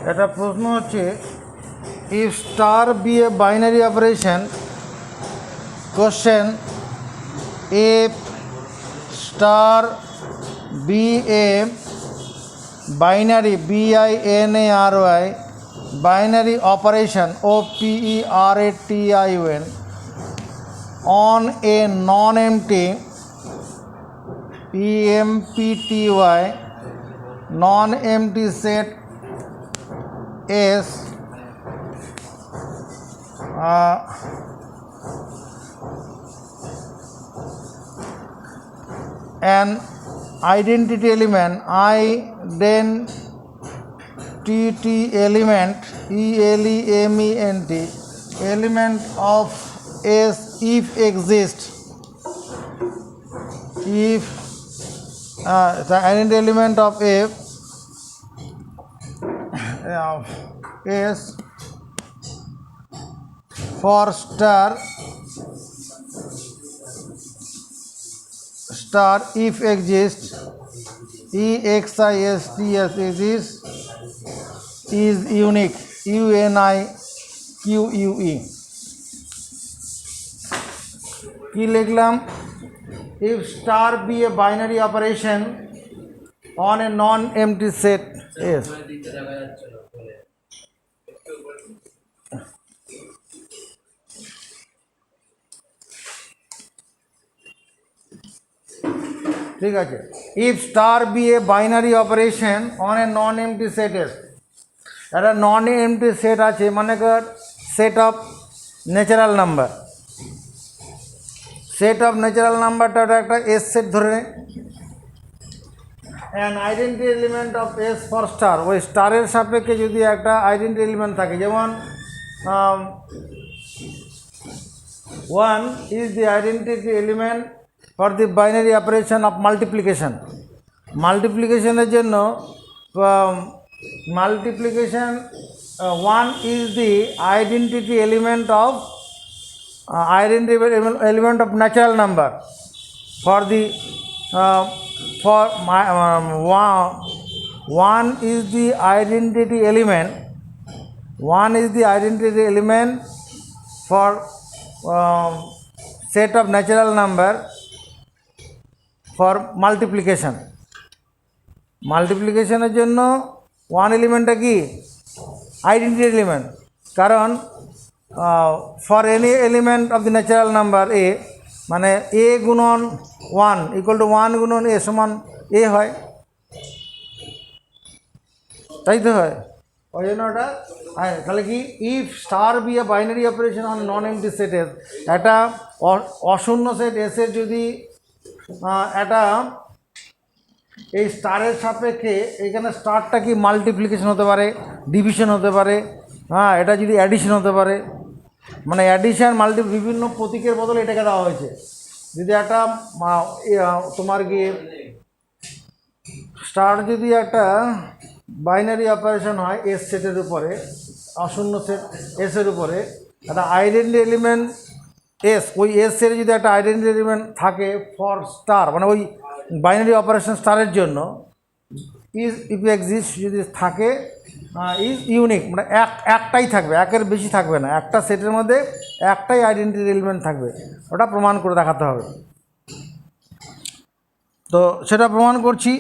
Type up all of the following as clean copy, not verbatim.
এটা প্রশ্ন হচ্ছে if star be a binary operation, question if star be a binary binary binary operation operation on a non-empty empty non-empty set S an identity element element element of S if exists, if the identity element of F S for star if exists EXISTS is unique UNIQUE কি লিখলাম if star be a binary operation on a non-empty set S ঠিক আছে if star be a binary operation on a non-empty set S একটা নন empty set আছে মনে কর set of natural number নাম্বারটা একটা এস সেট ধরে নে an identity element of S for star ওই স্টারের সাপেক্ষে যদি একটা আইডেন্টি এলিমেন্ট থাকে যেমন 1 is the identity element for the binary operation of মাল্টিপ্লিকেশনের জন্য multiplication 1 is the identity element of natural number for the for my 1 is the identity element for set of natural number for মাল্টিপ্লিকেশনের জন্য one এলিমেন্টটা কি identity element কারণ for any element of the natural number A মানে এ গুণন 1 equal to 1 গুণন এ সমান এ হয় তাই তো হয় ওই জন্য ওটা তাহলে কি if star be a binary operation on non empty সেটের একটা অশূন্য সেট এসের যদি একটা এই স্টারের সাপেক্ষে এখানে স্টারটা কি মাল্টিপ্লিকেশন হতে পারে ডিভিশন হতে পারে হ্যাঁ এটা যদি অ্যাডিশন হতে পারে মানে অ্যাডিশন বিভিন্ন প্রতীকের বদলে এটাকে দেওয়া হয়েছে যদি একটা তোমার কি স্টার যদি একটা বাইনারি অপারেশন হয় এস সেটের উপরে অশূন্য সেট এসের উপরে একটা আইডেন্টি এলিমেন্ট এস ওই এস সেটে যদি একটা আইডেন্টি এলিমেন্ট থাকে ফর স্টার মানে ওই বাইনারি অপারেশন স্টারের জন্য ইজ ইফ এক্সিস্ট যদি থাকে ইজ ইউনিক মানে একটাই থাকবে একের বেশি থাকবে না একটা সেটের মধ্যে একটাই আইডেন্টি এলিমেন্ট থাকবে ওটা প্রমাণ করে দেখাতে হবে তো সেটা প্রমাণ করছি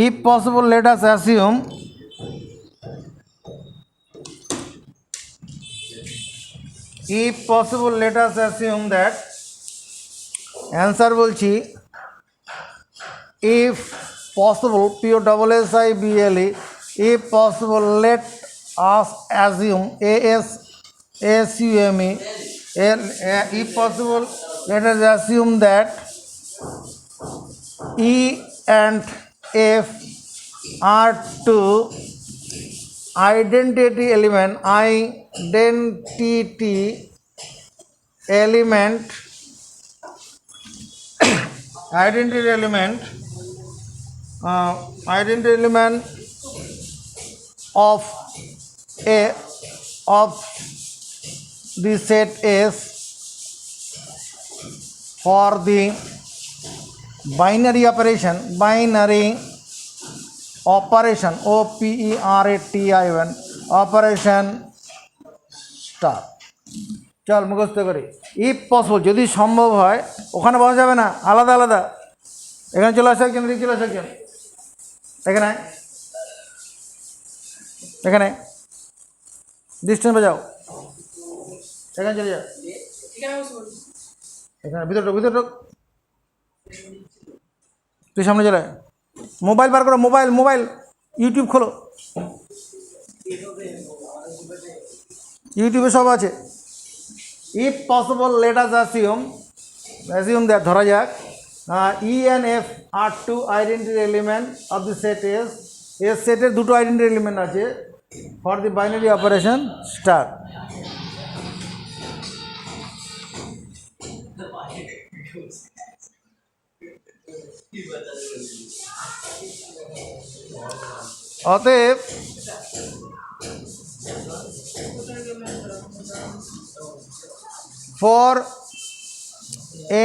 if possible let us assume that answer বলছি if possible POSSIBLE if possible let us assume ASUME if possible let us assume that E and F are two identity element of the set S for the binary operation operation OPERATION operation star. চল মুখস্থ করি। If possible, যদি সম্ভব হয়, ওখানে বসা যাবে না, আলাদা আলাদা। এখানে চলে আসা একজন, চলে আসা একজন, এখানে এখানে ডিস্টেন্স বাজাও, এখানে চলে যাও, এখানে ভিতর ঢোক, ভিতর ঢোক, তুই সামনে চলে। মোবাইল বার করো, মোবাইল মোবাইল ইউটিউব খোলো, ইউটিউবে সব আছে। If possible let us assume that, ধরা যাক E and F আর two identity element of the set S. S সেটের দুটো আইডেন্টিটি এলিমেন্ট আছে for the binary operation star. অতএব for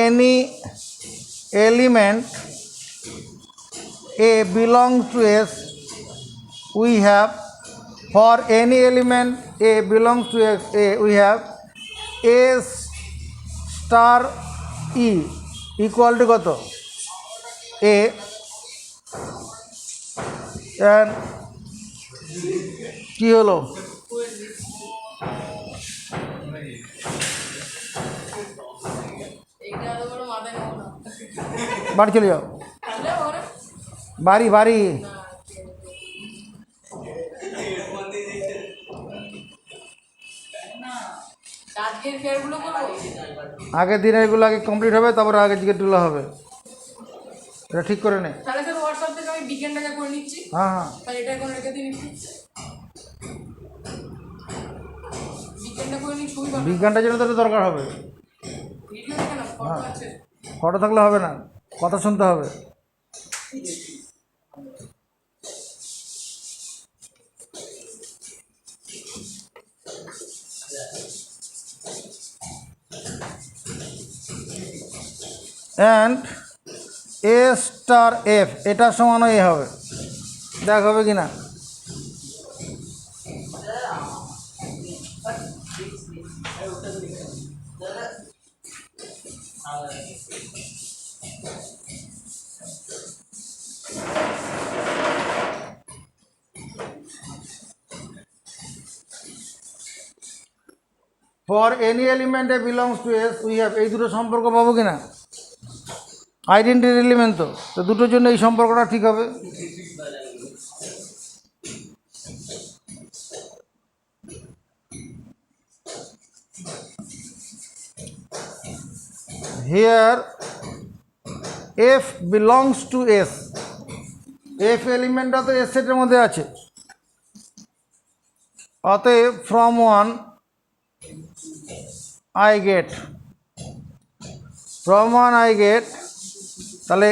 any element A belongs to S, we have, for any element A belongs to S, we have A star E equal to কত? A and কি হলো? বাড়ি চলে যাও, বাড়ি বাড়ি। আগের দিনের এগুলো আগে কমপ্লিট হবে, তারপরে আগের দিকেরগুলো হবে। এটা ঠিক করে নে। হ্যাঁ হ্যাঁ, বিজ্ঞানটার জন্য তো দরকার হবে। হ্যাঁ, ফটো থাকলে হবে না, কথা শুনতে হবে। অ্যান্ড A star F এটা সমান এ হবে, দেখ হবে কি না। For any element A belongs to S, we have, এই দুটো সম্পর্ক পাবো কি না? আইডেন্টিটি এলিমেন্ট তো দুটোর জন্য এই সম্পর্কটা ঠিক হবে। Here F belongs to S, F এলিমেন্টটা তো এস সেটের মধ্যে আছে। অতএব from one I get, from one I get, তাহলে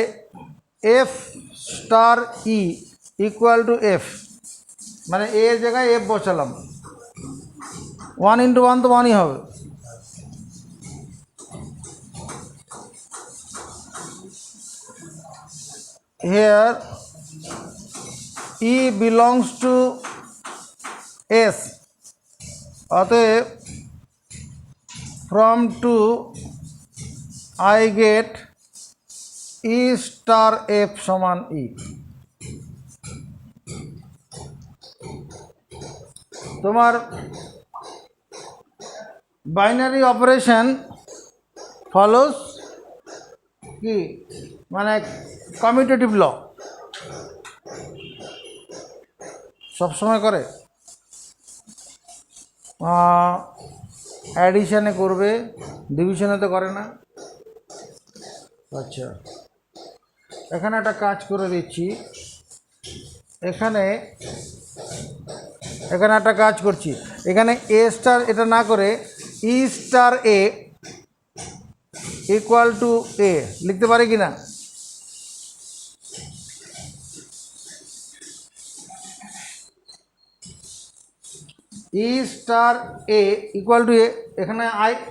F star E equal to F, মানে এ এর জায়গায় এফ বসালাম, 1 × 1 তো 1ই হবে। Here E belongs to S, অতএব from 2 I get E star F সমান E। তোমার বাইনারি অপারেশন ফলোস কি, মানে কমিউটেটিভ ল সবসময় করে, অ্যাডিশানে করবে, ডিভিশনে তো করে না। আচ্ছা, এখানে একটা কাজ করে দিচ্ছি, এখানে একটা কাজ করছি, এখানে এ স্টার এটা না করে ই স্টার এ ইকুয়াল টু এ লিখতে পারি কি না? ই স্টার এ ইকুয়াল টু এ, এখানে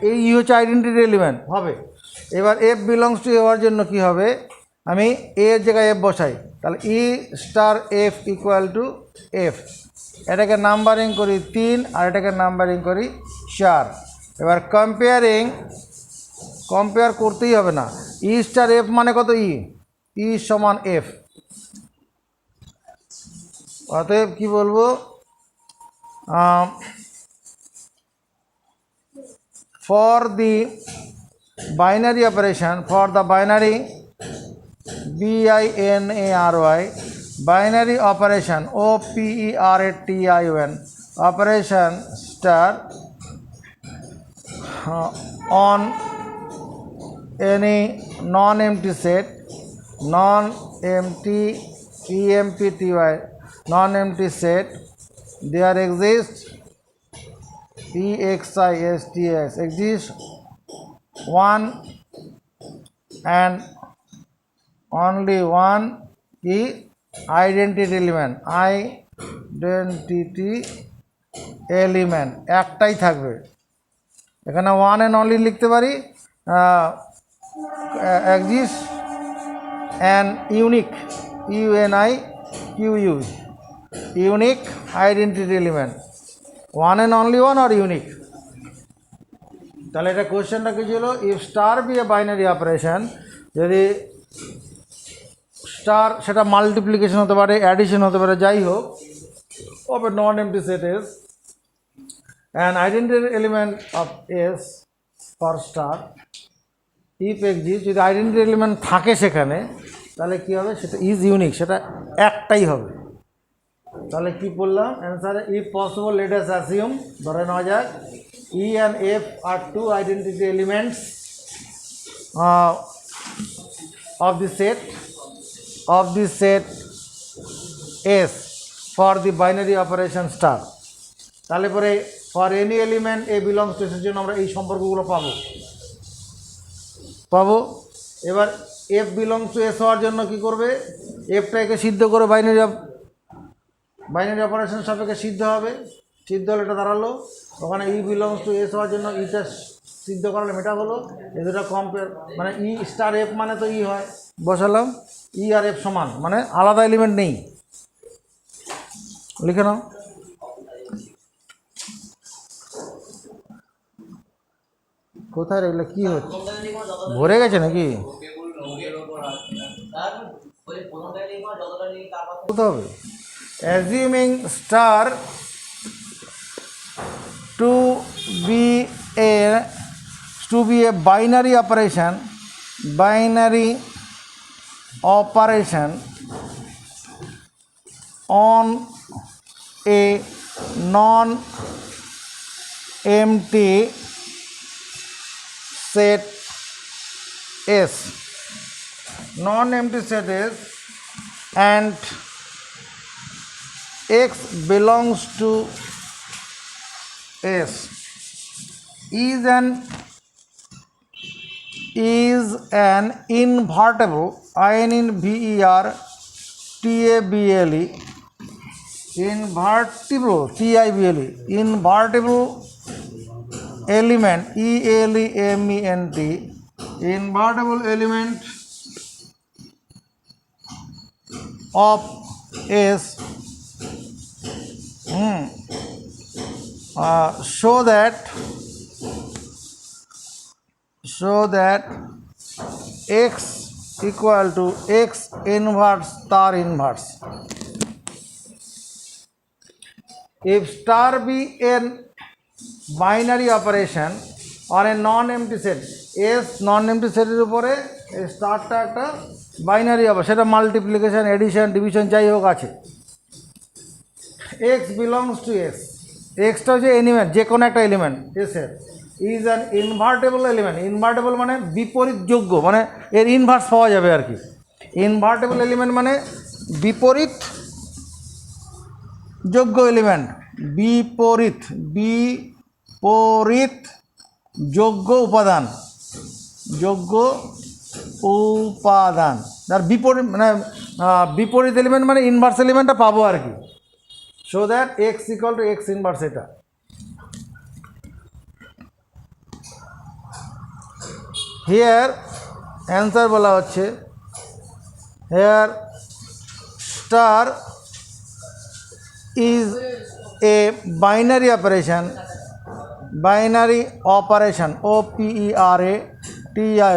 এই হচ্ছে আইডেন্টিটি এলিমেন্ট হবে। এবার এফ বিলংস টু এ হওয়ার জন্য কি হবে, আমি এ এর জায়গায় এফ বসাই, তাহলে E star F equal to F. এটাকে নাম্বারিং করি 3 আর এটাকে নাম্বারিং করি 4। এবার কম্পেয়ার করতেই হবে না, ই স্টার এফ মানে কত, ই সমান এফ। অতএব কি বলবো, for the binary operation, for the binary binary binary operation operation operation star on any non-empty set, non-empty empty non-empty set, there exists EXISTS exists one and only one key identity element একটাই থাকবে। এখানে one and only লিখতে পারি, exists an unique unique identity element, one and only one or unique। তাহলে এটা কোয়েশ্চেনটা কি ছিল, if star be a binary operation, যদি স্টার সেটা মাল্টিপ্লিকেশন হতে পারে, অ্যাডিশন হতে পারে, যাই হোক, of a non empty set is an identity element of S for star if exist, যদি আইডেন্টিটি এলিমেন্ট থাকে সেখানে, তাহলে কী হবে, সেটা ইজ ইউনিক, সেটা একটাই হবে। তাহলে কি বললাম অ্যান্সারে, if possible let us assume, ধরে নেওয়া যাক E and F are two identity elements of the set S for the binary operation star। তাহলে পরে for any element A belongs to এর জন্য আমরা এই সম্পর্কগুলো পাবো। এবার এফ বিলংস টু এস হওয়ার জন্য কি করবে, এফটাকে সিদ্ধ করে বাইনারি অপারেশন সাপেক্ষে সিদ্ধ হবে, সিদ্ধ হলে এটা দাঁড়ালো, ওখানে ই বিলংস টু এস হওয়ার জন্য ইটা সিদ্ধ করালে এটা হলো, এ দুটো কম্পেয়ার, মানে ই স্টার এফ মানে তো ই হয়, বসালাম ই আর এফ সমান, মানে আলাদা এলিমেন্ট নেই, লিখে নাও। কোথায় এগুলো কী হচ্ছে, ভরে গেছে নাকি, বলতে হবে। Assuming star to be a binary operation on a non-empty set S, non-empty set S, and X belongs to S is an invertible invertible element invertible element of S, so that X equal to X inverse star inverse. If star be a binary operation on a non-empty set, S non-empty set এর উপরে এই স্টারটা একটা binary হবে, সেটা multiplication, addition, division যাই হোক আছে, X belongs to S, extra হচ্ছে এলিমেন্ট, যে কোনো একটা এলিমেন্ট এসের, is an invertible element, invertible মানে বিপরীত যোগ্য, মানে এর ইনভার্স পাওয়া যাবে আর কি। ইনভার্টেবল এলিমেন্ট মানে বিপরীত যোগ্য এলিমেন্ট, বিপরীত যোগ্য উপাদান, যার বিপরীত মানে বিপরীত এলিমেন্ট মানে ইনভার্স এলিমেন্টটা পাবো আর কি। So that X equal to X inverse এটা। Here answer বলা হচ্ছে here star is a binary operation OPERATI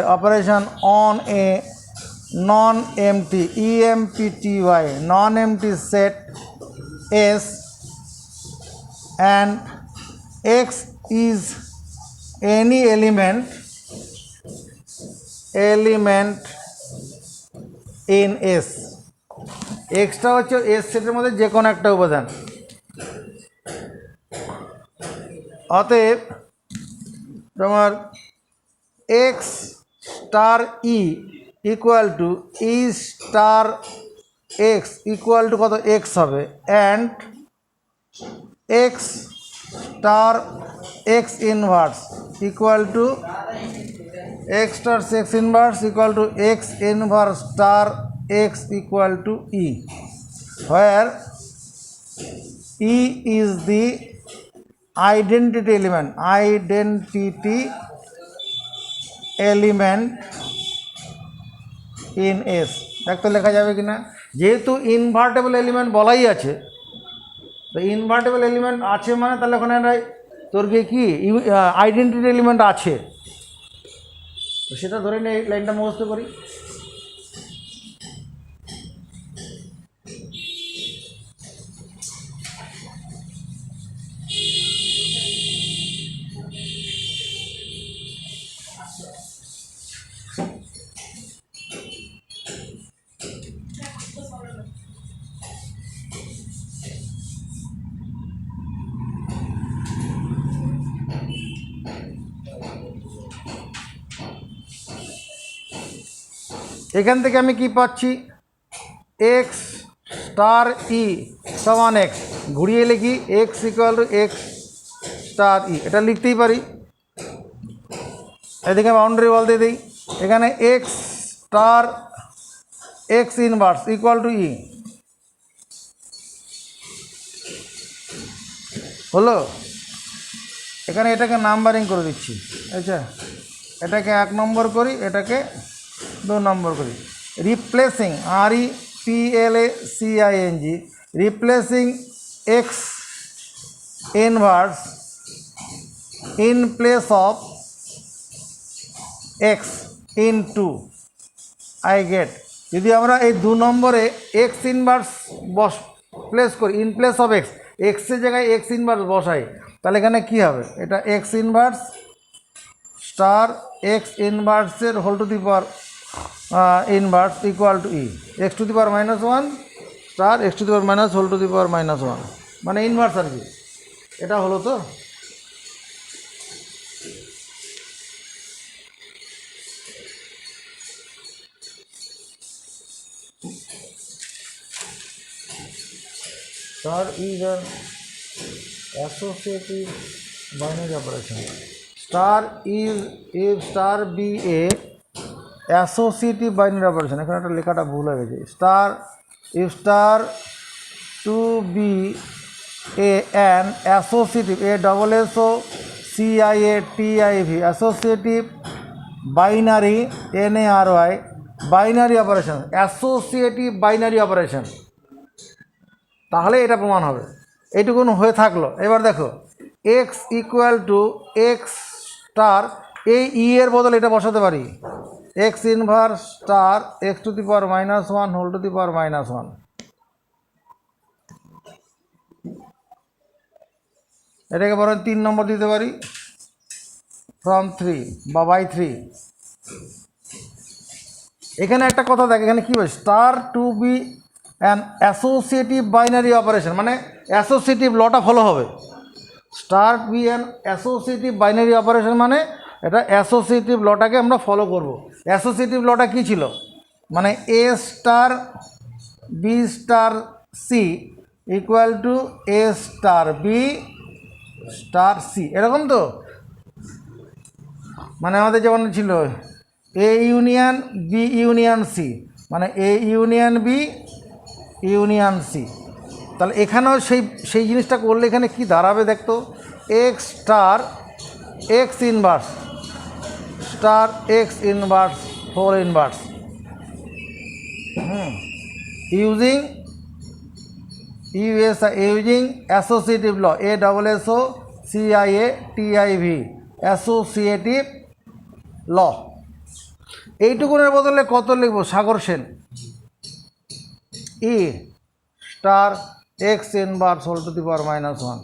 operation on a non-empty EMPTY non-empty set S, and X is any element in S. Extra হচ্ছে S সেটের মধ্যে যে কোনো একটা উপাদান। অতএব তোমার x star E equal to E star x equal to কত এক্স হবে, and x star X inverse equal to X star X inverse equal to x inverse star x equal to E, where E is the identity element in S। দেখতে লেখা যাবে কি না, যেহেতু invertible element বলাই আছে, তো ইনভার্টেবল এলিমেন্ট আছে মানে তাহলে ওখানে তোর কি আইডেন্টিটি এলিমেন্ট আছে, তো সেটা ধরে নিয়ে এই লাইনটা মুখস্থ করি। এখান থেকে আমি কি পাচ্ছি, এক্স স্টার ই সমান এক্স, ঘুরিয়ে লিখি X equal to X star E, এটা লিখতেই পারি। এদিকে বাউন্ডারি ওয়াল দিয়ে দিই, এখানে X star X inverse equal to E হলো। এখানে এটাকে নাম্বারিং করে দিচ্ছি, আচ্ছা এটাকে 1 নম্বর করি, এটাকে 2 নম্বর করি। Replacing REPLACING replacing x inverse in place of x in two I get. যদি আমরা এই 2 নম্বরে এক্স ইনভার্স প্লেস করি ইন প্লেস অফ এক্স, এক্সের জায়গায় এক্স ইনভার্স বসাই, তাহলে এখানে কী হবে, এটা এক্স ইনভার্স স্টার এক্স ইনভার্সের whole to the power inverse equal to E X to the power -1 star X to the power minus whole to the power -1, মানে ইনভার্স আর কি। এটা হলো তো, star is an associative binary operation. Star is if star be a associative binary operation, এখানে একটা লেখাটা ভুল হয়ে গেছে, star if star to be an associative ASSOCIATIV associative binary NARY binary operation, associative binary operation, তাহলে এটা প্রমাণ হবে। এইটুকুন হয়ে থাকলো। এবার দেখো X equal to X star, এই ই এর বদলে এটা বসাতে পারি X inverse star X to the power -1 whole to the power -1, এটাকে বরং 3 নম্বর দিতে পারি ফ্রম 3 বা বাই 3। এখানে একটা কথা দেখ, এখানে কী বলছে, star to be an associative binary operation, মানে অ্যাসোসিয়েটিভ লটা ফলো হবে। Star be an associative binary operation মানে এটা অ্যাসোসিয়েটিভ লটাকে আমরা ফলো করব। অ্যাসোসিয়েটিভ লটা কী ছিল, মানে A star B star C equal to A star B star C, এরকম তো। মানে আমাদের যেমন ছিল A union B union C, মানে A union B union C. তাহলে এখানেও সেই জিনিসটা করলে এখানে কি দাঁড়াবে দেখতো, X star X inverse star X inverse whole inverse using using associative law, ASSOCIATIV, associative law। এইটুকুনের বদলে কত লিখবো Sagar Sen? E star X inverse whole to the power -1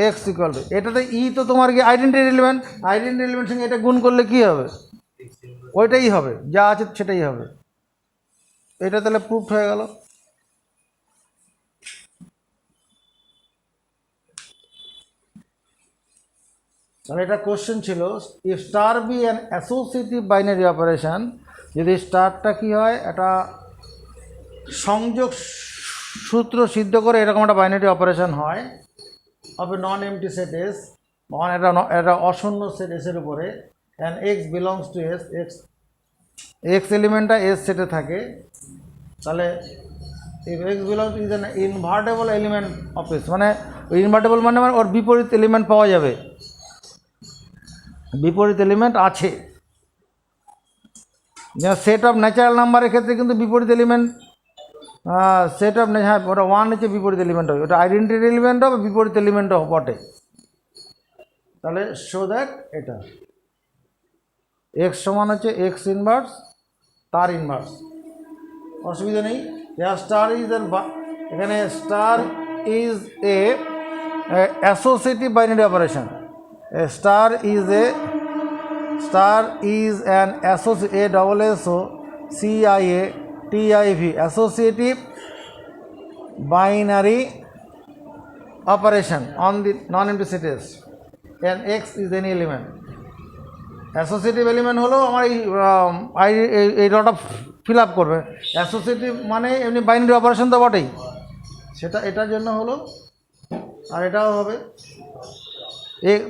x equal two, এটাতে ই তো তোমার কি আইডেন্টিটি এলিমেন্ট, আইডেন্টিটি এলিমেন্ট সঙ্গে এটা গুণ করলে কি হবে? ওইটাই হবে, যা আছে সেটাই হবে। এটা তাহলে প্রুফ হয়ে গেল। তাহলে এটা কোশ্চেন ছিল, if star be an associative binary operation, যদি স্টারটা কি হয়, এটা সংযোগ সূত্র সিদ্ধ করে এরকম একটা বাইনারি অপারেশন হয় of a non empty set S, এটা অশূন্য সেট এসের উপরে, and X belongs to S, X এলিমেন্টটা এস সেটে থাকে, তাহলে if X belongs is an invertible element of S, মানে ইনভার্টেবল মানে ওর বিপরীত এলিমেন্ট পাওয়া যাবে, বিপরীত এলিমেন্ট আছে। যেমন সেট অফ ন্যাচারাল নাম্বারের ক্ষেত্রে কিন্তু বিপরীত এলিমেন্ট, সেট অফ, হ্যাঁ ওটা ওয়ান হচ্ছে বিপরীত এলিমেন্ট হবে, ওটা আইডেন্টিটি এলিমেন্টও বা বিপরীত এলিমেন্টও বটে। তাহলে শো দ্যাট এটা এক্স সমান হচ্ছে এক্স ইনভার্স তার ইনভার্স, অসুবিধা নেই। স্টার ইজ এখানে star is a associative binary operation, star is an ASSOCIATIV associative binary operation on the non-empty set S, and X is any element. Associative element হলো আমার এই ডটা fill up করবে। Associative মানে এমনি binary operation তো বটেই, সেটা এটার জন্য হলো, আর এটাও হবে।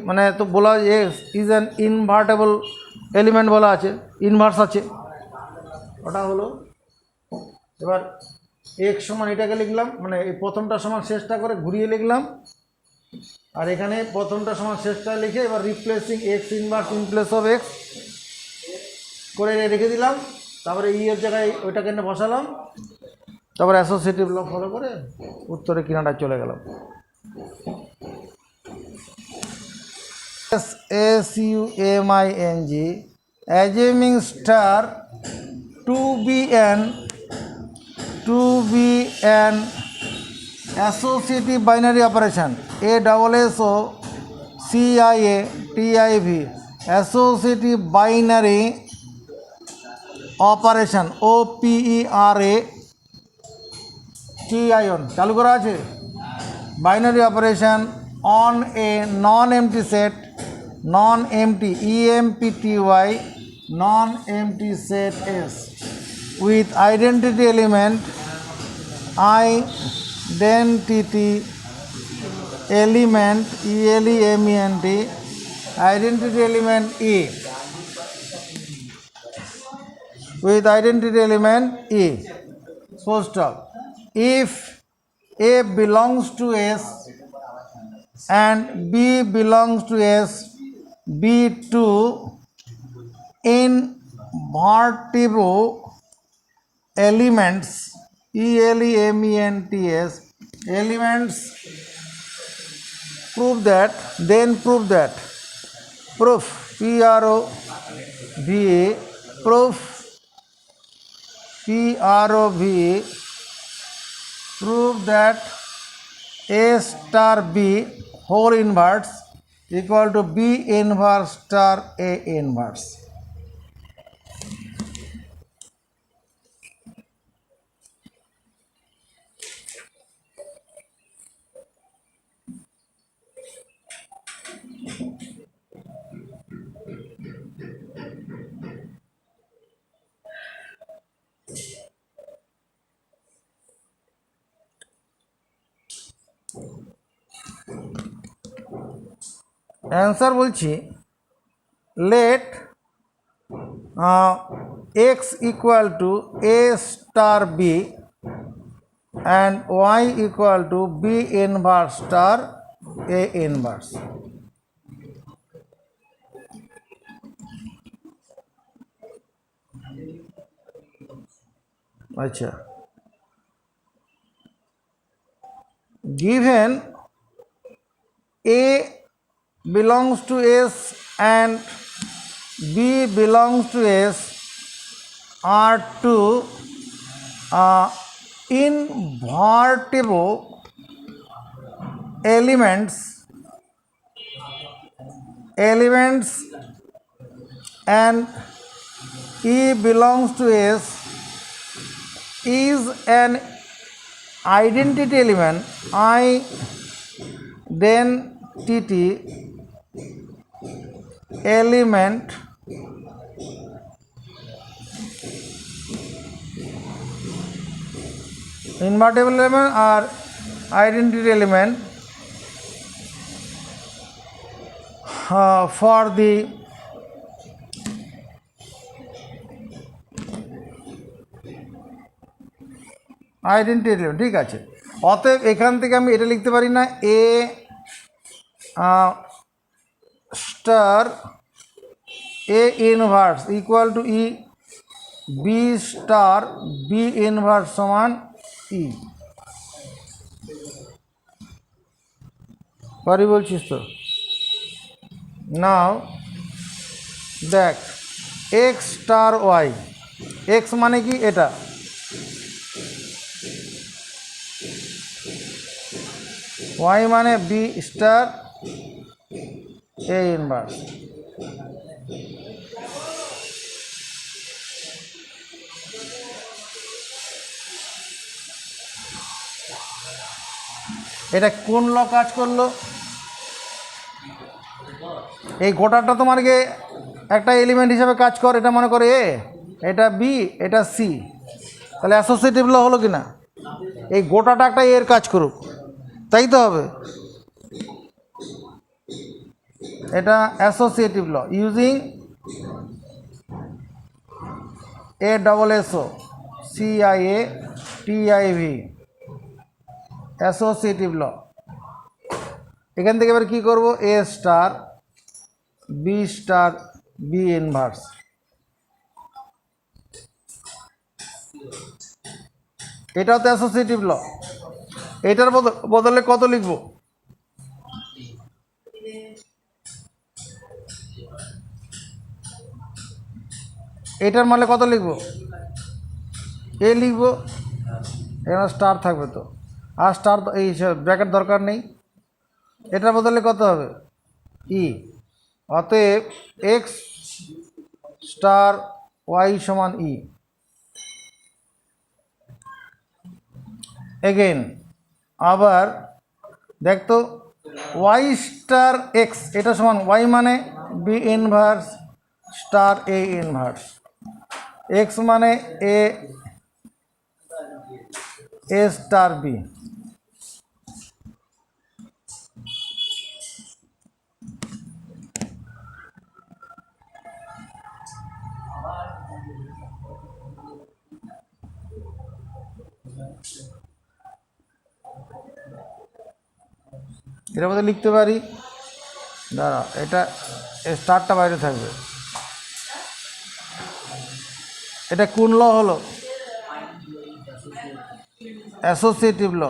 মানে তো বলা x is an invertible element বলা আছে, ইনভার্স আছে, ওটা হলো। এবার এক্স সমান এটাকে লিখলাম, মানে এই প্রথমটা সমান শেষটা করে ঘুরিয়ে লিখলাম, আর এখানে প্রথমটা সমান শেষটা লিখে এবার replacing x inverse in place of x করে রেখে দিলাম, তারপরে ই এর জায়গায় ওইটাকে এনে বসালাম, তারপরে অ্যাসোসিয়েটিভ ল ফলো করে উত্তরে কিনারায় চলে গেলাম। SUMING, assuming star to be an associative binary operation, ASSOCIATIV, associative binary operation, OPERATION চালু করা আছে, binary operation on a non-empty set, non-empty EMPTY, non-empty set S with identity element ELEMENT, identity element E, with identity element E, full stop. If A belongs to S and B belongs to S, B2 invertible elements, ELEMENTS elements, prove that proof prove that A star B whole inverse equal to B inverse star A inverse. Answer বলছি, let X equal to A star B and Y equal to B inverse star A inverse. अच्छा, given A belongs to S and B belongs to S are two invertible elements and E belongs to S is an identity element, element invertible element or identity element for the identity element. ঠিক আছে, অতএব এখান থেকে আমি এটা লিখতে পারি না, A star A inverse equal to E, B star B inverse সমান ই। পারি বলছিস তো? নাও দেখ, এক্স স্টার ওয়াই, এক্স মানে কি এটা, ওয়াই মানে বি স্টার এ ইনভার্স। এটা কোন ল কাজ করলো? এই গোটাটা তোমাকে একটা এলিমেন্ট হিসাবে কাজ কর, এটা মনে করে এ, এটা বি, এটা সি, তাহলে অ্যাসোসিয়েটিভ ল হলো কি না? এই গোটাটা একটা এর কাজ করুক, তাই তো হবে। এটা associative law using A double S O CIA TIV, associative law. এখান থেকে এবার কী করবো, এ স্টার বি ইনভার্স, এটাও তো অ্যাসোসিয়েটিভ ল। এটার বদলে কত লিখব? এটার মানে কত লিখব? এ লিখব, এখানে স্টার থাকবে তো, আর স্টার এই ব্র্যাকেট দরকার নেই। এটার বদলে কত হবে? ই। অতএব এক্স স্টার ওয়াই সমান ই। এগেইন আবার দেখতো, ওয়াই স্টার এক্স এটা সমান ওয়াই মানে B inverse star A inverse, x মানে এ স্টার বি। এটার মধ্যে লিখতে পারি, দাঁড়া, এটা স্টারটা বাইরে থাকবে। এটা কোন ল হলো? অ্যাসোসিয়েটিভ ল।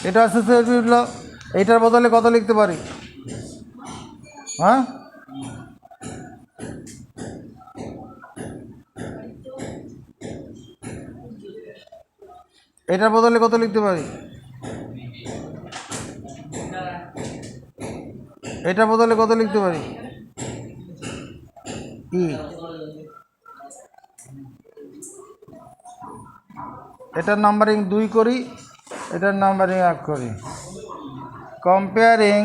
এটা অ্যাসোসিয়েটিভ ল। এইটার বদলে কত লিখতে পারি? হ্যাঁ, এটার বদলে কত লিখতে পারি? এটার বদলে কত লিখতে পারি? ই। এটার নাম্বারিং 2 করি, এটার নাম্বারিং 1 করি। Comparing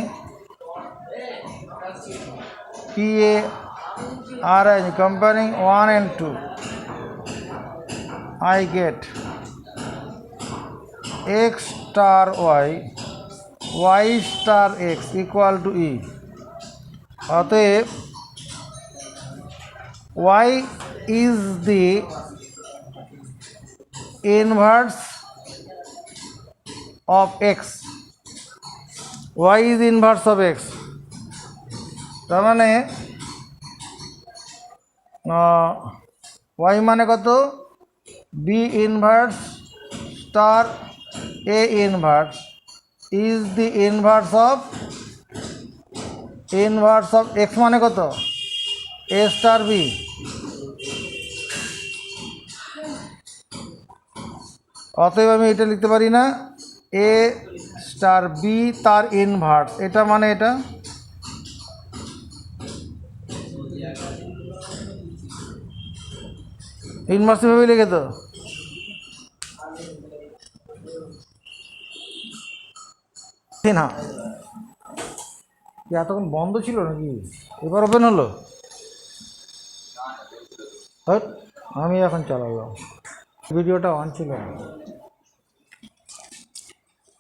PARI, comparing 1 and 2, I get x star y star x equal to E. অতএব y is the inverse of x y is inverse of x, তার মানে ওয়াই মানে কত, b inverse star A inverse is the inverse of x মানে কত, এ star B. অতএব আমি এটা লিখতে পারি না, এ স্টার বি তার ইনভার্স, এটা মানে এটা ইনভার্স ভাবে লিখে তো। না এতক্ষণ বন্ধ ছিল নাকি, এবার ওপেন হলো? আমি এখন চালালাম, ভিডিওটা অন ছিল।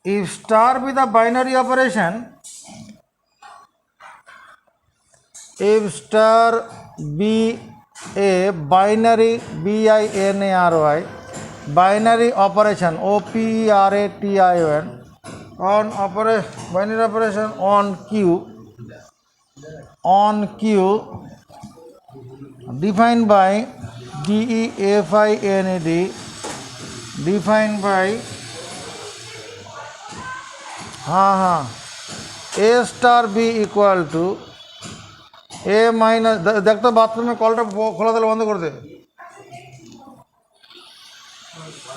If star with a binary operation, if star be a binary binary binary operation operation on binary operation on q defined by defined defined by a star b equal to A minus, देखते bathroom में कॉलटा खोला दिल बंद कर दे।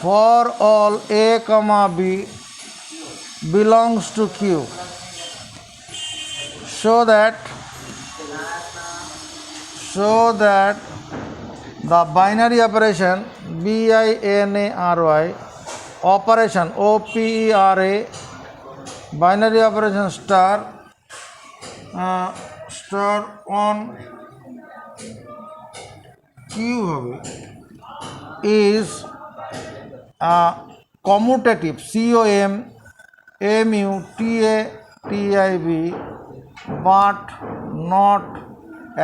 For all a comma b belongs to Q show that the binary operation binary operation opera binary operation star on Q is commutative COMMUTATIV but not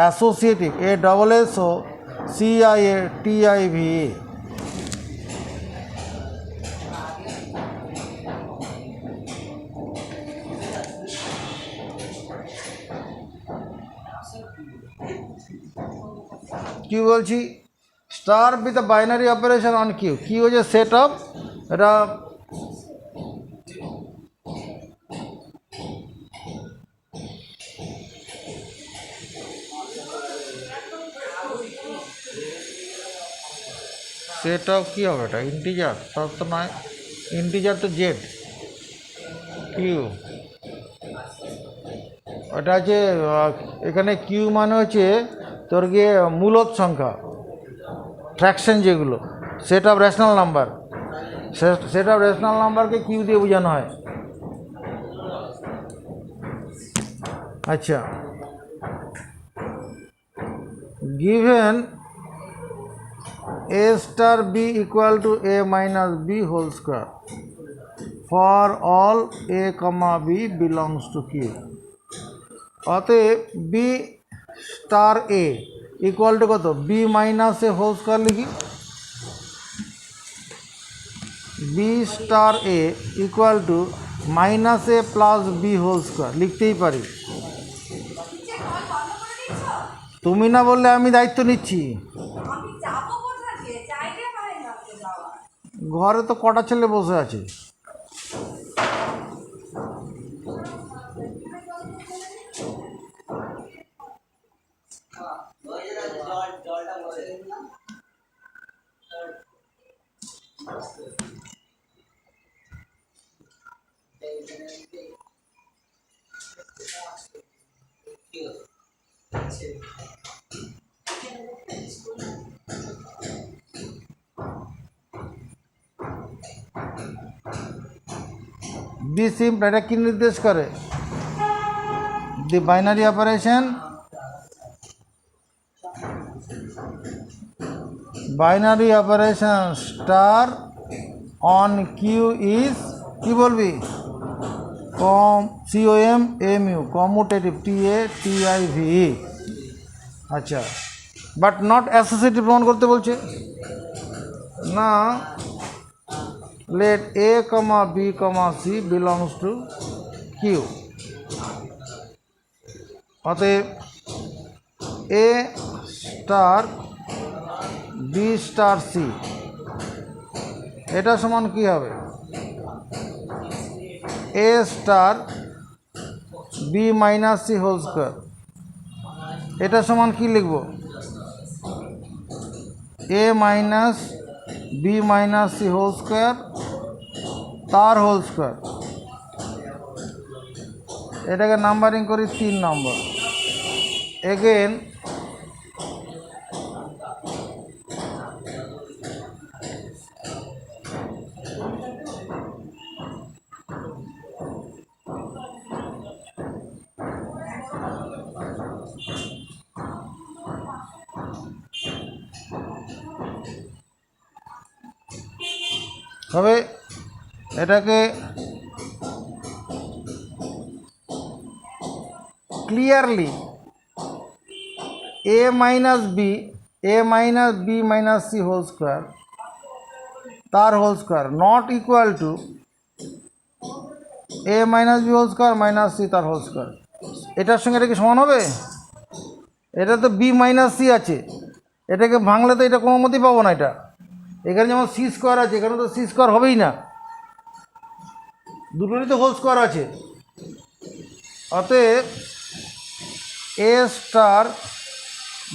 associative ASSOCIATIV। কি বলছি, star with binary operation on Q, Q হচ্ছে set of, এটা set of কী হবে, এটা integer, তার তো নয়, ইন্টিজার তো জেড, কিউ ওটা হচ্ছে, এখানে কিউ মানে হচ্ছে তোর গিয়ে মূলদ সংখ্যা, ফ্র্যাকশন যেগুলো, set of rational number, set of rational নাম্বারকে কিউ দিয়ে বোঝানো হয়। আচ্ছা, given A star B equal to A minus B whole square for all A comma B belongs to Q, অতএব B star A equal to কত, B minus A whole square লিখি, B star A equal to minus A plus B whole square লিখতেই পারি। তুমি না বললে আমি দায়িত্ব নিচ্ছি। ঘরে তো কটা ছেলে বসে আছে। बी सिम्पल এটা কি নির্দেশ করে, the binary operation star on Q is, কি বলবি, COMMU কমিউটেটিভ TATIV। আচ্ছা, বাট নট অ্যাসোসিয়েটিভ প্রমাণ করতে বলছে না। let A, B, C belongs to Q অতএব A star B star C এটা সমান কি হবে? A star B minus C whole square. এটা সমান কি লিখব? A minus B minus C whole square তার হোল স্কোয়ার। এটাকে নাম্বারিং করি 3 নম্বর। এগেন তবে এটাকে clearly A minus B minus C whole square তার whole square not equal to A minus B whole square minus C তার whole square. এটার সঙ্গে এটা কি সমান হবে? এটা তো বি মাইনাস সি আছে, এটাকে ভাঙলে তো এটা কোনো মতেই পাবো না। এটা এখানে যেমন সি স্কোয়ার আছে, এখানে তো সি স্কোয়ার হবেই না, দুটোরই তো হোল স্কোয়ার আছে। অতএব A star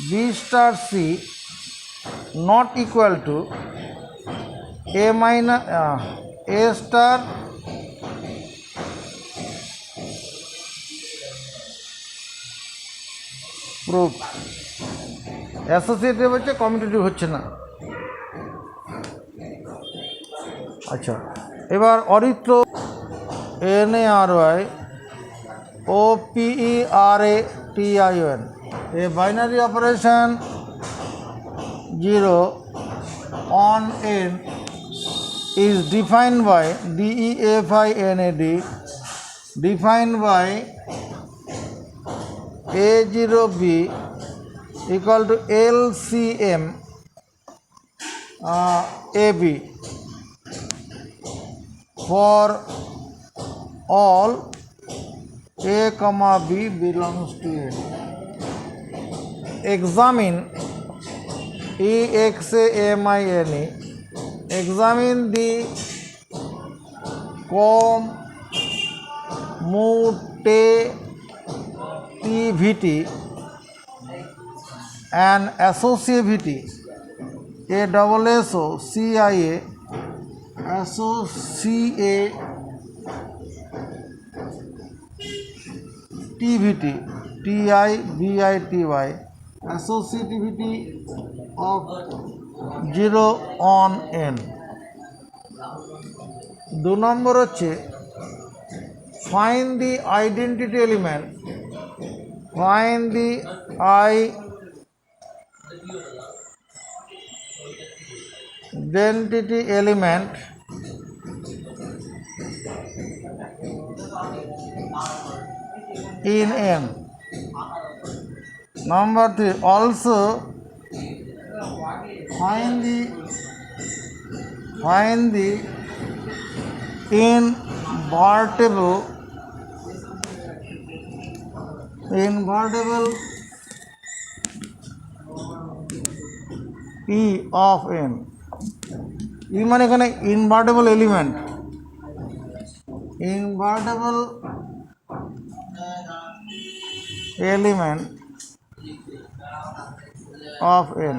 B star C not equal to A minus A star proof. Associative হচ্ছে, কমিউটেটিভ হচ্ছে না। আচ্ছা, এবার Aritra NARY OPERATION a binary operation 0 on n is defined by DEFINAD defined by A0B equal to LCM AB for all A comma B belongs to A. Examine EXAMINE. Examine the commutativity and associativity ASSOCIA associativity TIVITY associativity of 0 on n। 2 নম্বর হচ্ছে find the identity element, find the identity element in n। Number 3 also find the invertible E of n। E মানে এখানে invertible element, of n।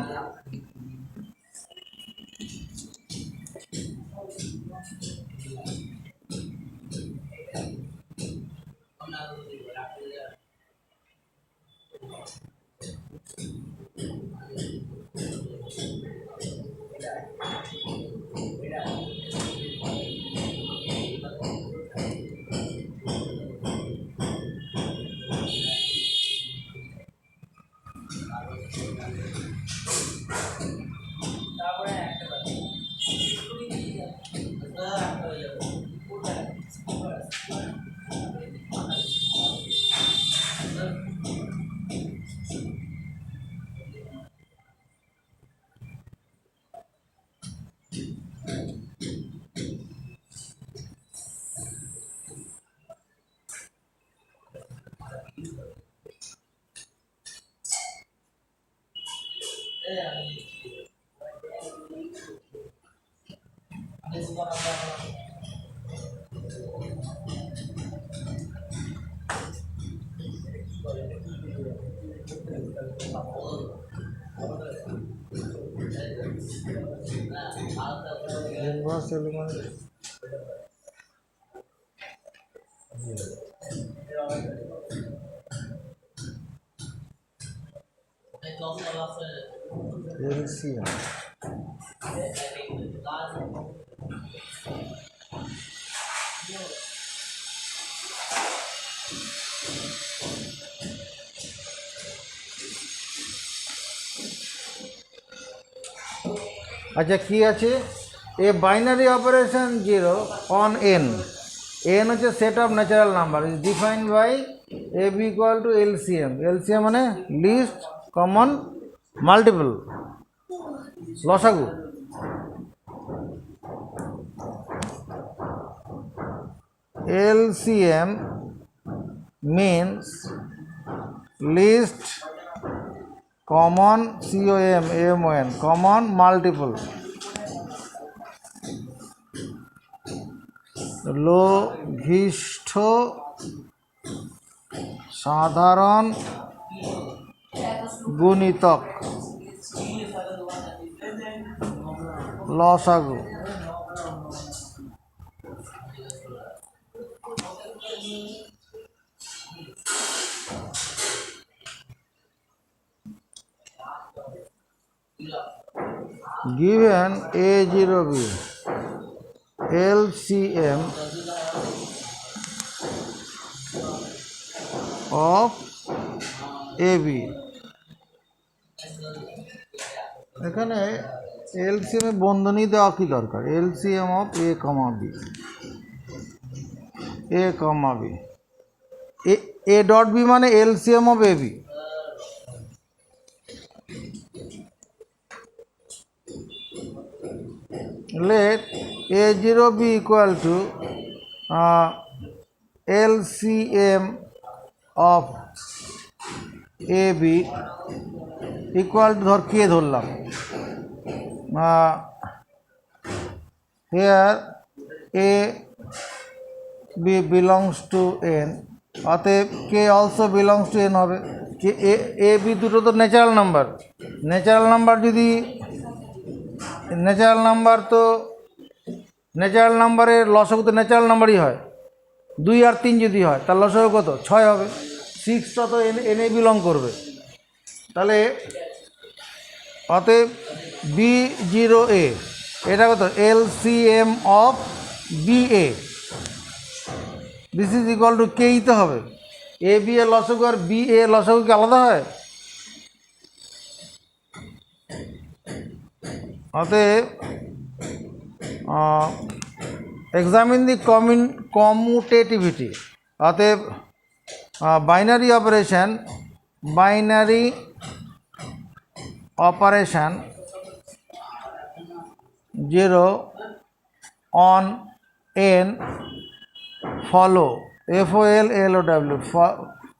Inverse element LCM. আচ্ছা কি আছে, A binary operation 0 on N, N হচ্ছে set of natural number, is defined by A B equal to LCM. LCM মানে least common multiple, লসাগু। LCM means least common COMMON common multiple, লঘিষ্ঠ সাধারণ গুণিতক, লসাগু। Given A0B, LCM of AB, এখানে LCM A বন্ধনী দেওয়া কি দরকার, LCM of A comma B, A comma B, a dot b মানে LCM of a b. Let A0B equal to LCM of AB equal to ধর কে ধরলাম, here A B belongs to N, অতএব K also belongs to N হবে। কে A B দুটো তো natural number, natural number যদি natural number তো natural নাম্বারের লসাগু তো ন্যাচারাল নাম্বারই হয়, 2 আর 3 যদি হয় তার লসাগু কত, 6 হবে। 6টা তো এনে বিলং করবে, তাহলে অতএব B0A এটা কত, LCM of BA, this is equal to কেই তো হবে। এ বি এর লসাগু আর বি এ লসাগু কি আলাদা হয়? অতএব এক্সামিন দি কমিউটেটিভিটি, অতএব binary operation 0 on n follow FOLLOW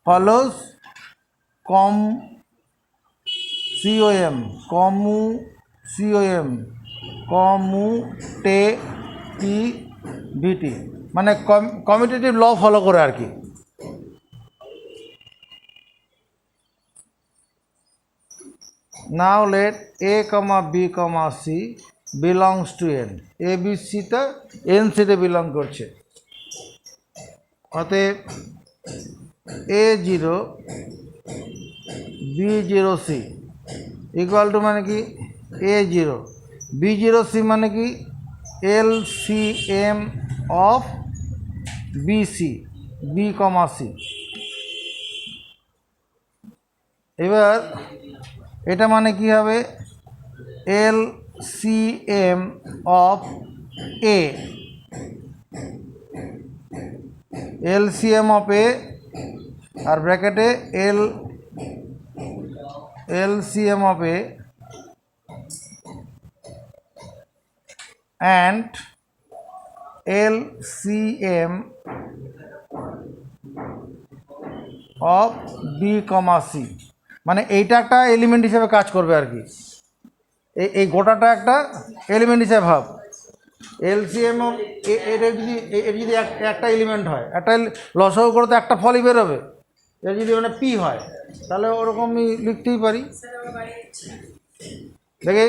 follows কমিউটেটিভিটি মানে কমিউটেটিভ ল ফলো করে আর কি। Now let A, B, C belongs to N, A B C টা N সেটে বিলং করছে, অতএব A0 B0 C equal to মানে কি A0 B0 C মানে কি LCM of BC B, C। এবার এটা মানে কি হবে, LCM of A, LCM of A আর ব্র্যাকেটে LCM of A and LCM of B, C, মানে এইটা একটা এলিমেন্ট হিসেবে কাজ করবে আর কি। এই গোটাটা একটা এলিমেন্ট হিসাবে ভাব। এলসিএম এটা যদি এর যদি একটা এলিমেন্ট হয়, একটা লসাগু করে তো একটা ফলই বেরোবে। এর যদি মানে পি হয় তাহলে ওরকমই লিখতেই পারি। দেখে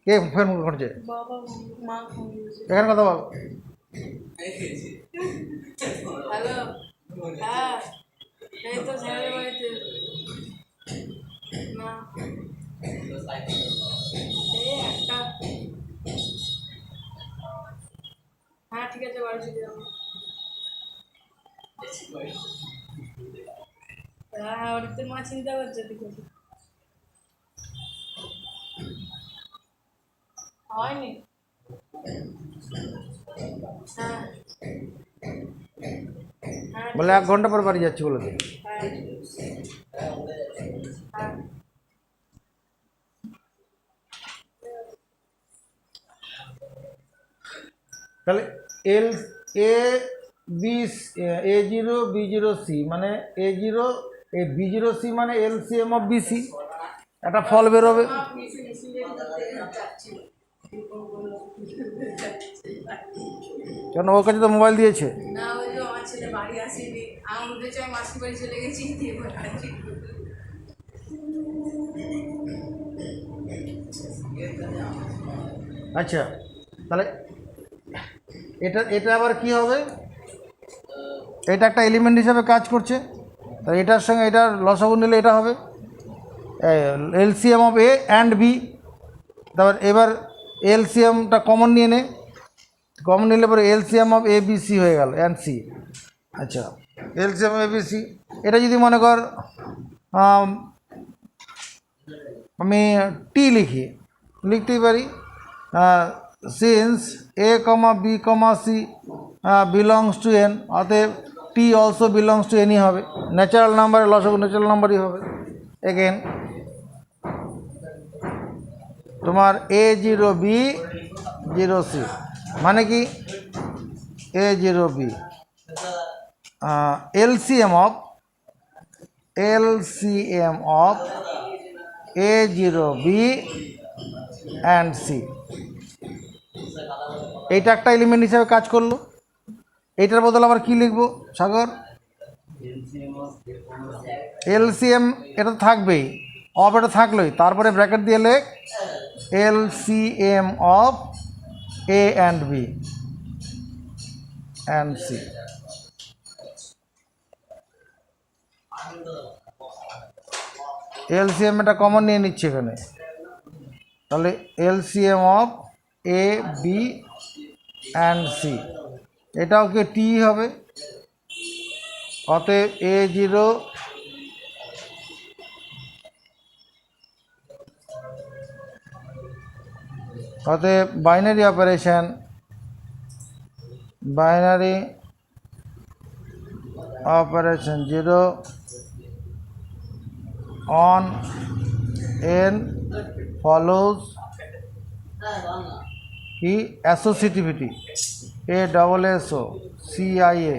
কে ফের মুখ করছে এখানে কথা বল। হ্যাঁ ঠিক আছে, বাড়ি চলে যাবো। হ্যাঁ, ওর তো মা চিন্তা করছে, ঠিক আছে। হয়নি। হ্যাঁ হ্যাঁ বলে 1 ঘন্টা পর বাড়ি যাচ্ছি বলে দিই। হ্যাঁ হ্যাঁ। তাহলে এল A B A0 B0 C মানে A0 এ B0 C মানে এলসিএম অফ বিসি, একটা ফল বেরোবে। কেন ওর কাছে তো মোবাইল দিয়েছে। না, ওই যে আমার ছেলে বাড়ি আসেনি, আমার মধ্যে চাই মাসির বাড়ি চলে গেছি, দিয়ে আসি। আচ্ছা, তাহলে এটা এটা আবার কি হবে? এটা একটা এলিমেন্ট হিসাবে কাজ করছে, তাই এটার সঙ্গে এটার লসাগু নিলে এটা হবে LCM of A and b. তারপর এবার এলসিএমটা কমন নিয়ে নে, কমন নিলে পরে LCM of a b c হয়ে গেল অ্যান্ড সি। আচ্ছা, এলসিএম এ বি সি এটা যদি মনে কর আমি টি লিখি, লিখতেই পারি since a comma b comma c belongs to N, অতএব টি অলসো বিলংস টু এনই হবে। ন্যাচারাল নাম্বারের লসাগু ন্যাচারাল নাম্বারই হবে। এগেন তোমার A0 B0 C মানে কি A0 B LCM of A0 B and C, এইটা একটা এলিমেন্ট হিসাবে কাজ করলো। এইটার বদলে আবার কি লিখবো সাগর? এলসিএম এটা তো থাকবেই, অফ এটা থাকলোই, তারপরে ব্র্যাকেট দিয়ে লেখ LCM of A and B and C। LCM এটা কমন নিয়ে নিচ্ছে এখানে, তাহলে LCM of A B and C এটাও কি টি হবে। অতএব A0 অতএব binary operation operation 0 on n follows কি associativity ASSO CIA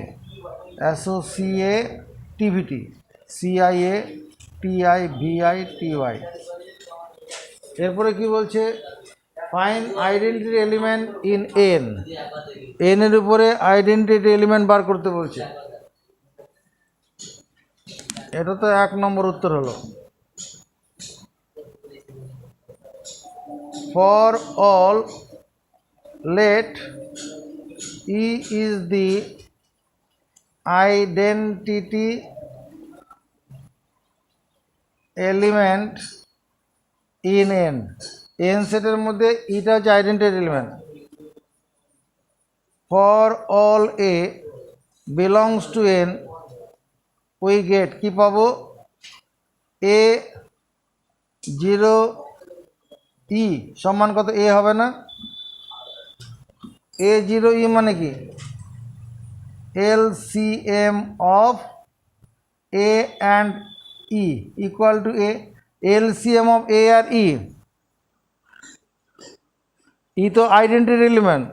associativity CIATIVITY। এরপরে কি বলছে? Fine identity element in N, এর উপরে আইডেন্টিটি এলিমেন্ট বার করতে বলছে। এটা তো 1 নম্বর উত্তর হলো। For all let E is the identity element in n, n সেটের মধ্যে এটা হচ্ছে identity element. For all A belongs to n we get কি পাবো? A0 E সমান কত? এ হবে না? A0 E মানে কি? LCM of A and E equal to A। LCM of A R E, ই তো আইডেন্টিটি এলিমেন্ট,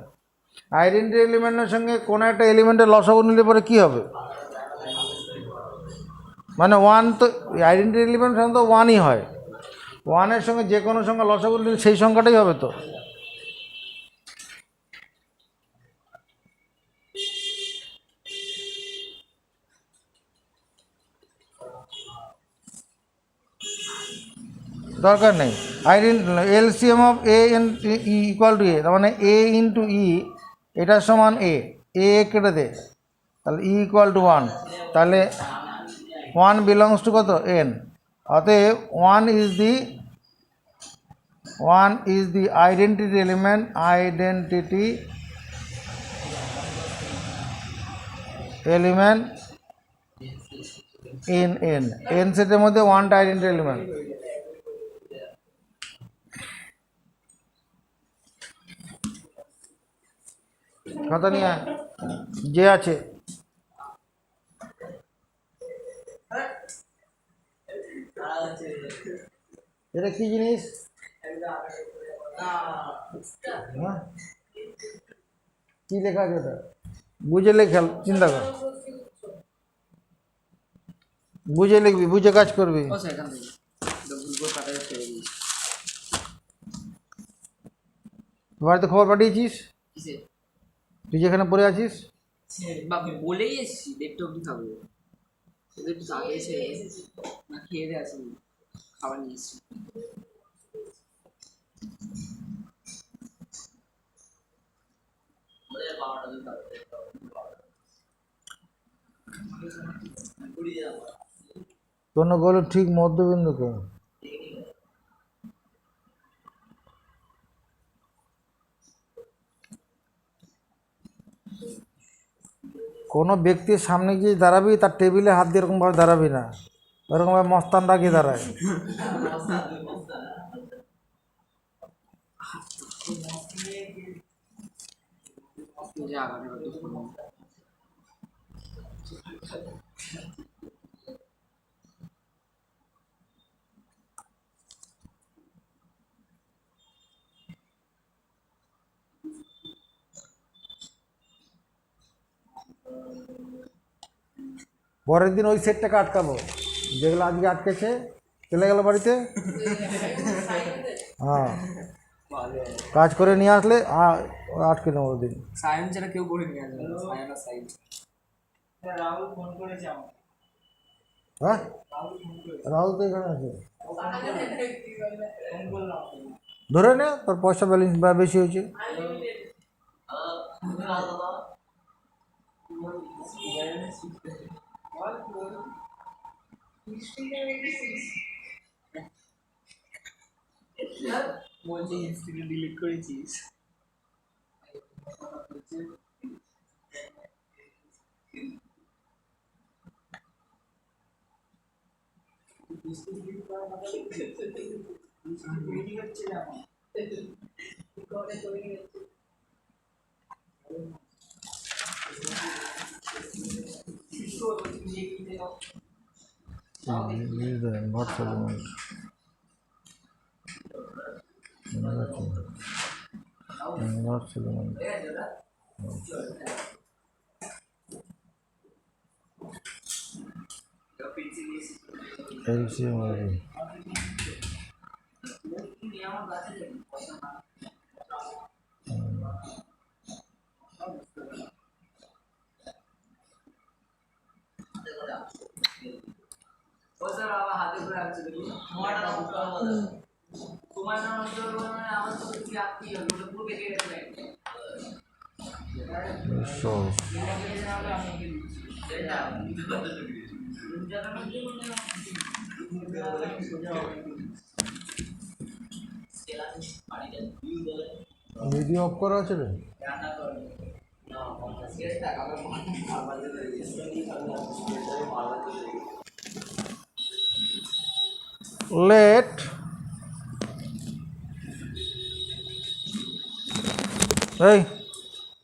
আইডেন্টিটি এলিমেন্টের সঙ্গে কোনো একটা এলিমেন্টের লসাগু নিলে পরে কী হবে? মানে 1 তো আইডেন্টিটি এলিমেন্ট সাধারণত 1ই হয়, ওয়ানের সঙ্গে যে কোনো সংখ্যা লসাগু নিলে সেই সংখ্যাটাই হবে তো। দরকার নেই। LCM of A N equal to A, তার মানে এ ইন্টু ই এটার সমান এ, এ কেটে দে, তাহলে ই ইকুয়াল টু 1, তাহলে 1 বিলংস টু কত এন, অতএব 1 is the identity element, in N, N সেটের মধ্যে 1টা আইডেন্টিটি এলিমেন্ট। কথা নিয়ে আয়, যে আছে এটা কি জিনিস? হ্যাঁ? কি লেখা আছে ওটা? বুঝে লেখ, চিন্তা কর, বুঝে লিখবি, বুঝে কাজ করবি। বাড়িতে খবর পাঠিয়েছিস? তুই যেখানে পড়ে আছিস বলেই এসছি 1:30 অব্দি খাবো, একটু আগে এসে না খেয়ে দিয়ে আসি, খাবার নিয়ে এসছি। কোনো গোল ঠিক মধ্যবিন্দুকে কোনো ব্যক্তির সামনে গিয়ে দাঁড়াবি, তার টেবিলে হাত দিয়ে এরকমভাবে দাঁড়াবি না, এরকমভাবে মস্তানরা গিয়ে দাঁড়ায়। পরের দিন ওই সেটটাকে আটকাবো, যেগুলো আজকে আটকেছে চলে গেল বাড়িতে, হ্যাঁ কাজ করে নিয়ে আসলে আটকে নেবো দিন। সায়ন ছাড়া কেউ করে নিয়ে আসবে না, সায়ন আর সাইড। রাহুল ফোন করেছে আমাকে। হ্যাঁ রাহুল তো এখানে আছে, ধরে নে, তোর পয়সা ব্যালেন্স বেশি হয়েছে। বলছি হিস্ট্রি ডিলিট করেছিস? তোমার নাম আমার তো কি আপনি হলো পুরো বেঁকে গেছে। ভিডিও অফ করা আছে রে? লেট এই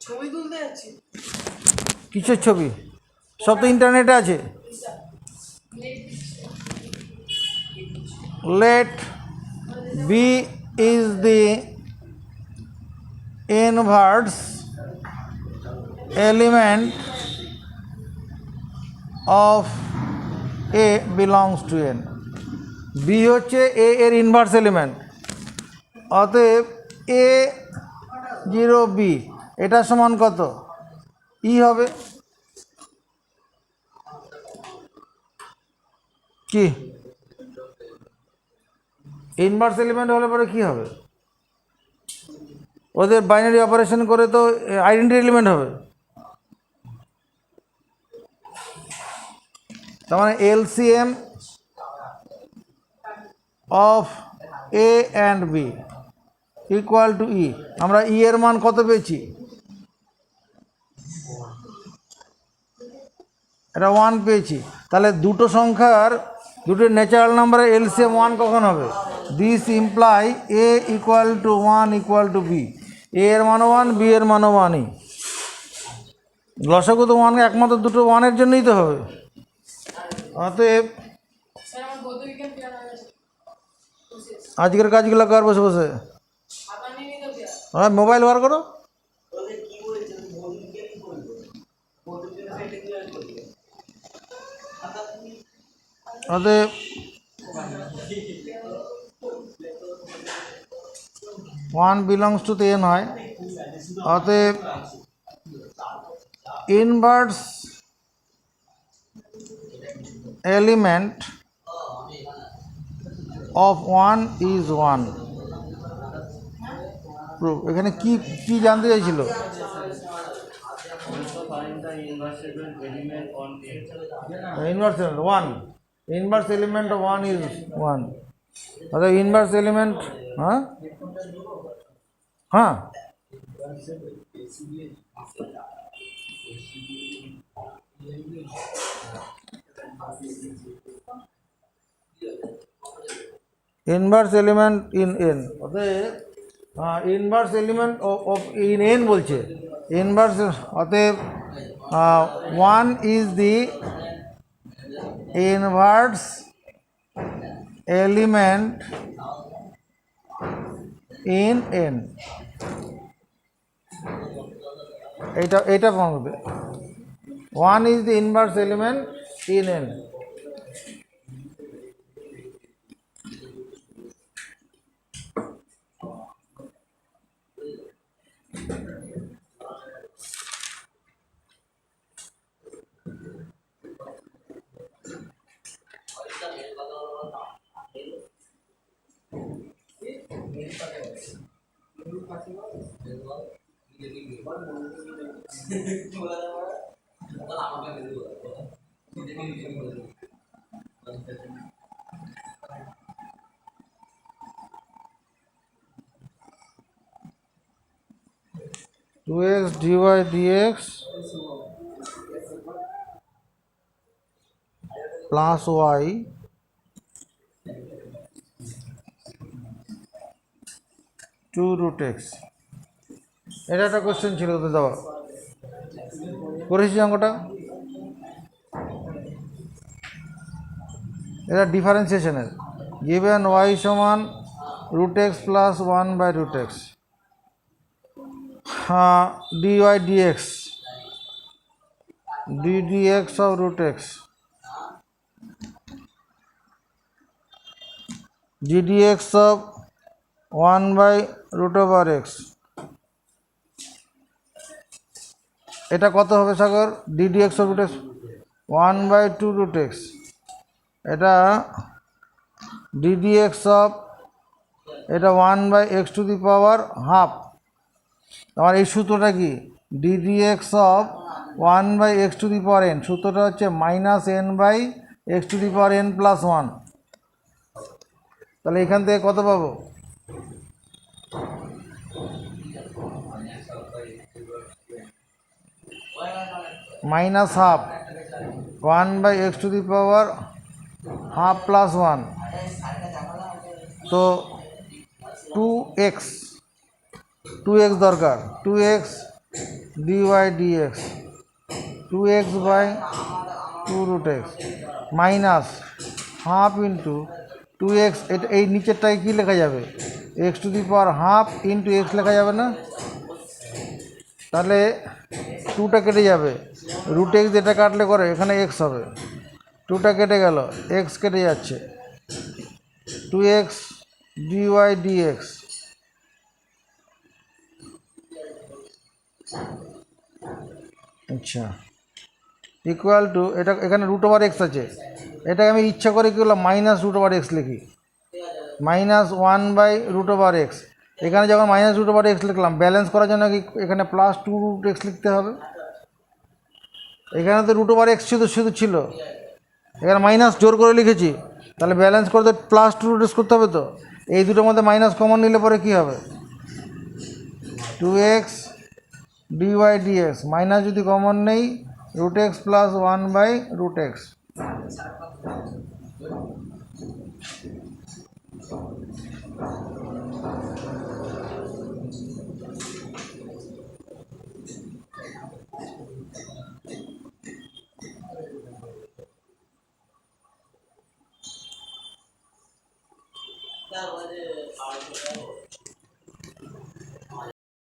ছবি তুলতে যাচ্ছি, কিসের ছবি? সব তো ইন্টারনেটে আছে। let b is the inverse element of a belongs to n. B হচ্ছে এ এর ইনভার্স এলিমেন্ট, অতএব এ 0 বি এটা সমান কত? ই হবে কি? ইনভার্স এলিমেন্ট হলে পরে কী হবে? ওদের বাইনারি অপারেশন করে তো আইডেন্টি এলিমেন্ট হবে। তার মানে LCM of A and B equal to E. আমরা ই এর মান কত পেয়েছি? এটা 1 পেয়েছি। তাহলে দুটো সংখ্যার দুটো ন্যাচারাল নাম্বারের এলসিএম 1 কখন হবে? This imply A equal to 1 equal to B. A এর মানও 1, বি এর মানও 1ই। লসাগু তো 1 একমাত্র দুটো 1-এর জন্যই তো হবে। অতএব স্যার আমার বৌদ্ধ বিজ্ঞান ক্লিয়ার হয়ে গেছে। আজকের কাজগুলো কর বসে বসে। খাতা নিয়ে নিতে ক্লিয়ার। হ্যাঁ, মোবাইল বার করো। অতএব 1 বিলংস টু n হয়। অতএব ইনভার্স এলিমেন্ট অফ 1 ইজ 1। এখানে কি কি জানতে চাইছিল? Inverse element 1, inverse element of 1 is 1। অর্থাৎ ইনভার্স এলিমেন্ট, হ্যাঁ হ্যাঁ, ইনভার্স এলিমেন্ট ইন এন। অতএব inverse element of in N বলছে ইনভার্স। অতএব 1 is the inverse element in N. এইটা পাবে 1 is the inverse element in N. Two x dy dx plus y two root x. এটা একটা question ছিল তো দেওয়া, করেছি অঙ্কটা। এটা ডিফারেন্সিয়েশনের। গিভেন ওয়াই সমান root x plus 1 by root X dy dx dx of root X dx of 1 by root over X. এটা কত হবে Sagar? Dx of root X 1 by 2 root x. এটা ডিএক্স অফ এটা 1 by x to the power half. আমার এই সূত্রটা কি? Dx of 1 by x to the power N. সূত্রটা হচ্ছে minus N by x to the power N plus 1। তাহলে এখান থেকে কত পাবো? Minus half 1 by x to the power half plus 1। তো 2x দরকার। 2x dy dx 2x by 2 root x minus half into 2x। এটা এই নিচেরটায় কী লেখা যাবে? X to the power half into x লেখা যাবে না? তাহলে 2টা কেটে যাবে। রুট এক্স যেটা কাটলে করে এখানে এক্স হবে। 2টা কেটে গেল, এক্স কেটে যাচ্ছে। 2x dy dx আচ্ছা ইকুয়াল টু এটা এখানে রুট ওভার এক্স আছে, এটাকে আমি ইচ্ছা করে কী করলাম মাইনাস রুট ওভার এক্স লিখি, -1/√x। এখানে যখন -√x লিখলাম ব্যালেন্স করার জন্য কি এখানে +2√x লিখতে হবে? এখানে তো √x শুধু ছিল, এখানে মাইনাস জোর করে লিখেছি, তাহলে ব্যালেন্স করতে +2√x করতে হবে। তো এই দুটোর মধ্যে মাইনাস কমন নিলে পরে কী হবে? 2x dy dx মাইনাস যদি কমন নেই √x + 1/√x।